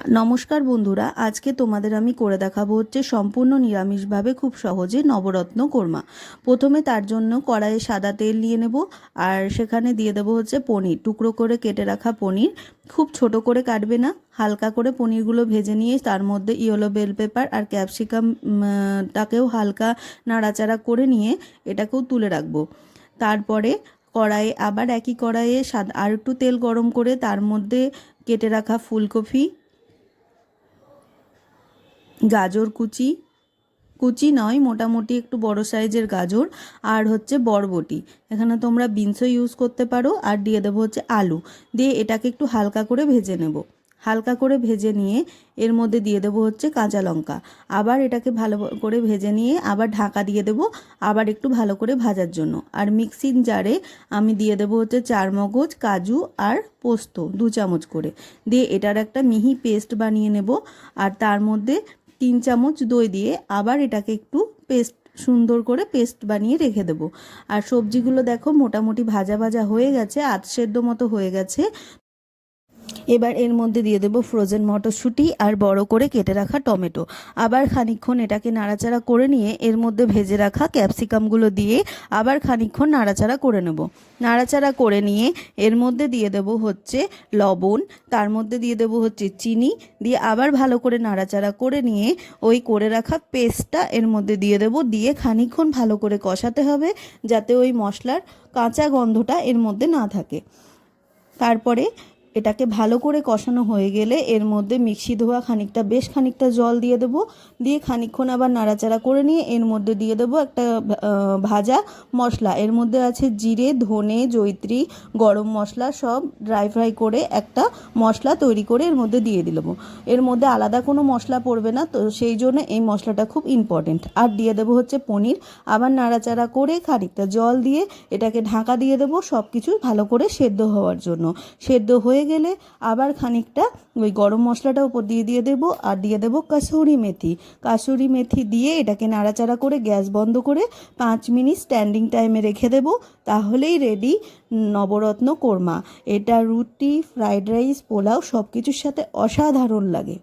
নমস্কার বন্ধুরা, আজকে তোমাদের আমি করে দেখাবো হচ্ছে সম্পূর্ণ নিরামিষভাবে খুব সহজে নবরত্ন কোরমা। প্রথমে তার জন্য কড়াইয়ে সাদা তেল নিয়ে নেব, আর সেখানে দিয়ে দেবো হচ্ছে পনির, টুকরো করে কেটে রাখা পনির। খুব ছোট করে কাটবে না, হালকা করে পনিরগুলো ভেজে নিয়ে তার মধ্যে ইয়েলো বেল পেপার আর ক্যাপসিকামটাকেও হালকা নাড়াচাড়া করে নিয়ে এটাকেও তুলে রাখবো। তারপরে কড়াইয়ে আবার একই কড়াইয়ে আর একটু তেল গরম করে তার মধ্যে কেটে রাখা ফুলকপি, গাজর কুচি, কুচি নয় মোটামুটি একটু বড় সাইজের গাজর, আর হচ্ছে বরবটি, এখানে তোমরা বিনসও ইউজ করতে পারো। আর দিয়ে দেবো হচ্ছে আলু, দিয়ে এটাকে একটু হালকা করে ভেজে নেব। হালকা করে ভেজে নিয়ে এর মধ্যে দিয়ে দেবো হচ্ছে কাঁচা লঙ্কা, আবার এটাকে ভালো করে ভেজে নিয়ে আবার ঢাকা দিয়ে দেবো আবার একটু ভালো করে ভাজার জন্য। আর মিক্সিং জারে আমি দিয়ে দেবো হচ্ছে চারমগজ, কাজু আর পোস্ত 2 চামচ করে, দিয়ে এটার একটা মিহি পেস্ট বানিয়ে নেব। আর তার মধ্যে 3 চামচ দই দিয়ে আবার এটাকে একটু সুন্দর করে পেস্ট বানিয়ে রেখে দেবো। আর সবজিগুলো দেখো মোটামুটি ভাজা ভাজা হয়ে গেছে, আধ সেদ্ধ মতো হয়ে গেছে। এবার এর মধ্যে দিয়ে দেবো ফ্রোজেন মটরশুঁটি আর বড় করে কেটে রাখা টমেটো। আবার খানিকক্ষণ এটাকে নাড়াচাড়া করে নিয়ে এর মধ্যে ভেজে রাখা ক্যাপসিকামগুলো দিয়ে আবার খানিকক্ষণ নাড়াচাড়া করে নেব। নাড়াচাড়া করে নিয়ে এর মধ্যে দিয়ে দেবো হচ্ছে লবণ, তার মধ্যে দিয়ে দেবো হচ্ছে চিনি, দিয়ে আবার ভালো করে নাড়াচাড়া করে নিয়ে ওই করে রাখা পেস্টটা এর মধ্যে দিয়ে দেবো, দিয়ে খানিকক্ষণ ভালো করে কষাতে হবে যাতে ওই মশলার কাঁচা গন্ধটা এর মধ্যে না থাকে। তারপরে এটাকে ভালো করে কষানো হয়ে গেলে এর মধ্যে মিক্সি ধোয়া বেশ খানিকটা জল দিয়ে দেবো, দিয়ে খানিকক্ষণ আবার নাড়াচাড়া করে নিয়ে এর মধ্যে দিয়ে দেবো একটা ভাজা মশলা। এর মধ্যে আছে জিরে, ধনে, জয়িত্রী, গরম মশলা, সব ড্রাই ফ্রাই করে একটা মশলা তৈরি করে এর মধ্যে দিয়ে দেবো। এর মধ্যে আলাদা কোনো মশলা পড়বে না, তো সেই জন্য এই মশলাটা খুব ইম্পর্টেন্ট। আর দিয়ে দেবো হচ্ছে পনির, আবার নাড়াচাড়া করে খানিকটা জল দিয়ে এটাকে ঢাকা দিয়ে দেবো সব কিছু ভালো করে সেদ্ধ হওয়ার জন্য। সেদ্ধ হয়ে গেলে আবার খানিকটা ওই গরম মশলাটা উপর দিয়ে দেবো, আর দিয়ে দেবো কাসুরি মেথি দিয়ে এটাকে নাড়াচাড়া করে গ্যাস বন্ধ করে 5 মিনিট স্ট্যান্ডিং টাইমে রেখে দেবো। তাহলেই রেডি নবরত্ন কোরমা। এটা রুটি, ফ্রাইড রাইস, পোলাও সব কিছুর সাথে অসাধারণ লাগে।